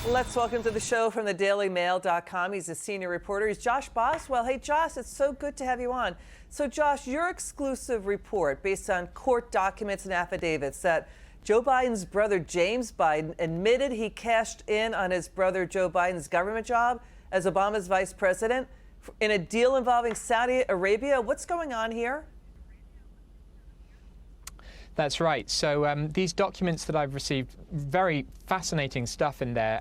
Let's welcome to the show from the dailymail.com. He's a senior reporter. He's Josh Boswell. Hey, Josh, it's so good to have you on. So, Josh, your exclusive report based on court documents and affidavits that Joe Biden's brother, James Biden, admitted he cashed in on his brother Joe Biden's government job as Obama's vice president in a deal involving Saudi Arabia. What's going on here? That's right. So these documents that I've received, very fascinating stuff in there.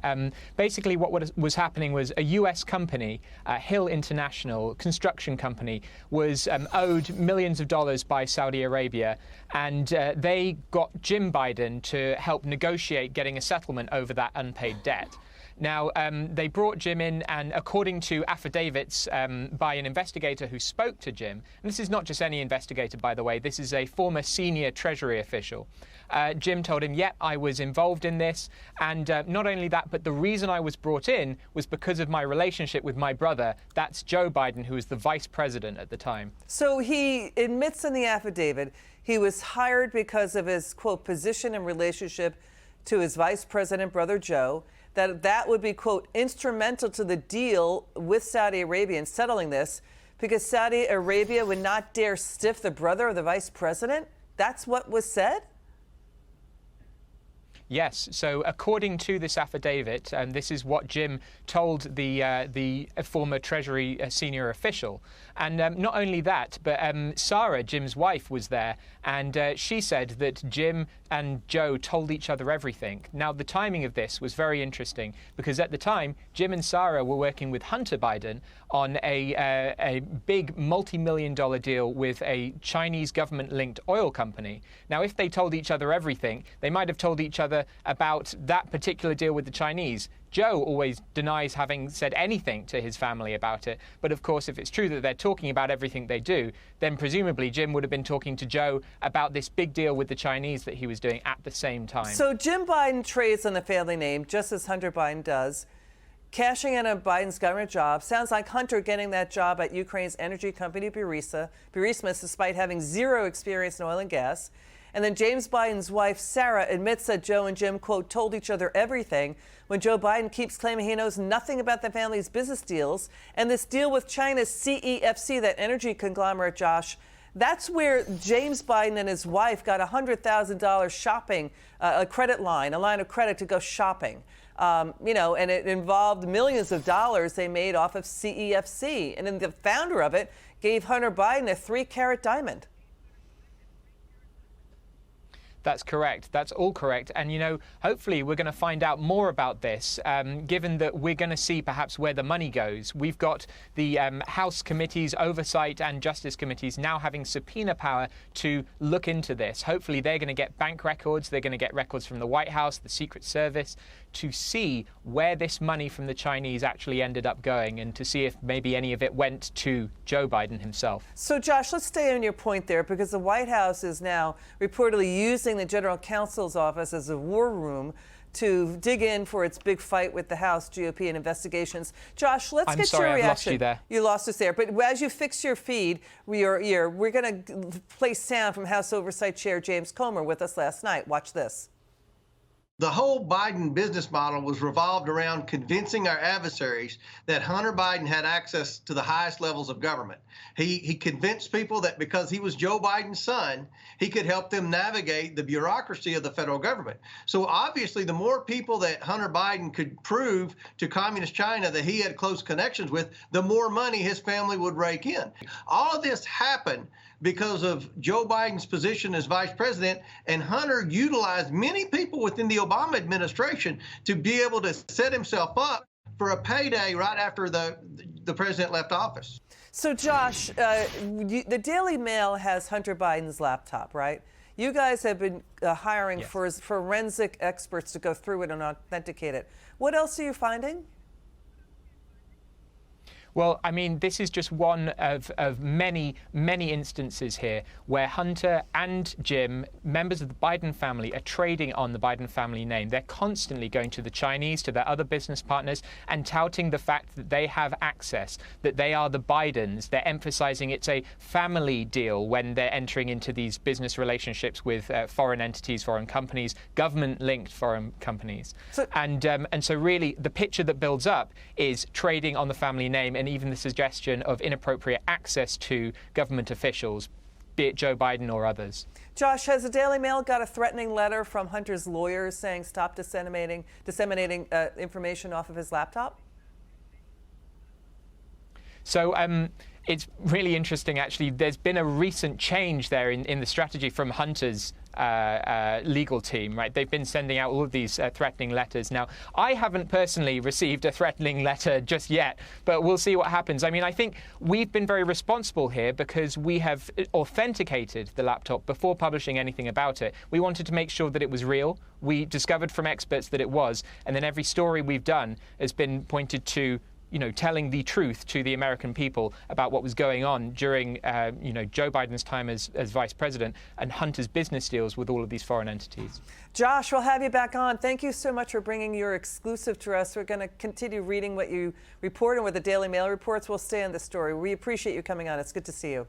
Basically, what was happening was a U.S. company, Hill International, construction company, was owed millions of dollars by Saudi Arabia, and they got Jim Biden to help negotiate getting a settlement over that unpaid debt. Now, they brought Jim in, and according to affidavits by an investigator who spoke to Jim, and this is not just any investigator, by the way, this is a former senior Treasury official, Jim told him, yeah, I was involved in this, and not only that, but the reason I was brought in was because of my relationship with my brother. That's Joe Biden, who was the vice president at the time. So he admits in the affidavit he was hired because of his, quote, position and relationship to his vice president brother Joe, that would be, quote, instrumental to the deal with Saudi Arabia in settling this because Saudi Arabia would not dare stiff the brother of the vice president? That's what was said? Yes. So according to this affidavit, and this is what Jim told the former Treasury senior official. And not only that, but Sarah, Jim's wife, was there, and she said that Jim and Joe told each other everything. Now, the timing of this was very interesting because at the time, Jim and Sarah were working with Hunter Biden on a big multi-million-dollar deal with a Chinese government-linked oil company. Now, if they told each other everything, they might have told each other about that particular deal with the Chinese. Joe always denies having said anything to his family about it. But of course, if it's true that they're talking about everything they do, then presumably Jim would have been talking to Joe about this big deal with the Chinese that he was doing at the same time. So Jim Biden trades on the family name, just as Hunter Biden does. Cashing in on Biden's government job. Sounds like Hunter getting that job at Ukraine's energy company, Burisma, despite having zero experience in oil and gas. And then James Biden's wife, Sarah, admits that Joe and Jim, quote, told each other everything when Joe Biden keeps claiming he knows nothing about the family's business deals. And this deal with China's CEFC, that energy conglomerate, Josh, that's where James Biden and his wife got $100,000 shopping, a credit line, a line of credit to go shopping. You know, and it involved millions of dollars they made off of CEFC. And then the founder of it gave Hunter Biden a 3-carat diamond. That's correct. That's all correct. And, you know, hopefully we're going to find out more about this, given that we're going to see perhaps where the money goes. We've got the House committees, Oversight and Justice committees now having subpoena power to look into this. Hopefully they're going to get bank records. They're going to get records from the White House, the Secret Service, to see where this money from the Chinese actually ended up going and to see if maybe any of it went to Joe Biden himself. So, Josh, let's stay on your point there, because the White House is now reportedly using the General Counsel's office as a war room to dig in for its big fight with the House GOP and investigations. Josh, let's get your reaction. I've lost you there. You lost us there. But as you fix your feed, we're going to play sound from House Oversight Chair James Comer with us last night. Watch this. The whole Biden business model was revolved around convincing our adversaries that Hunter Biden had access to the highest levels of government. He convinced people that because he was Joe Biden's son, he could help them navigate the bureaucracy of the federal government. So obviously, the more people that Hunter Biden could prove to communist China that he had close connections with, the more money his family would rake in. All of this happened because of Joe Biden's position as vice president, and Hunter utilized many people within the Obama administration to be able to set himself up for a payday right after the president left office. So, Josh, the Daily Mail has Hunter Biden's laptop, right? You guys have been hiring forensic experts to go through it and authenticate it. What else are you finding? Well, I mean, this is just one of many, many instances here where Hunter and Jim, members of the Biden family, are trading on the Biden family name. They're constantly going to the Chinese, to their other business partners, and touting the fact that they have access, that they are the Bidens. They're emphasizing it's a family deal when they're entering into these business relationships with foreign entities, foreign companies, government-linked foreign companies. And so really the picture that builds up is trading on the family name, and even the suggestion of inappropriate access to government officials, be it Joe Biden or others. Josh, has the Daily Mail got a threatening letter from Hunter's lawyers saying stop disseminating information off of his laptop? So it's really interesting, actually. There's been a recent change there in the strategy from Hunter's legal team, right? They've been sending out all of these threatening letters. Now, I haven't personally received a threatening letter just yet, but we'll see what happens. I mean, I think we've been very responsible here because we have authenticated the laptop before publishing anything about it. We wanted to make sure that it was real. We discovered from experts that it was, and then every story we've done has been pointed to, you know, telling the truth to the American people about what was going on during, Joe Biden's time as vice president and Hunter's business deals with all of these foreign entities. Josh, we'll have you back on. Thank you so much for bringing your exclusive to us. We're going to continue reading what you report and what the Daily Mail reports. We'll stay on the story. We appreciate you coming on. It's good to see you.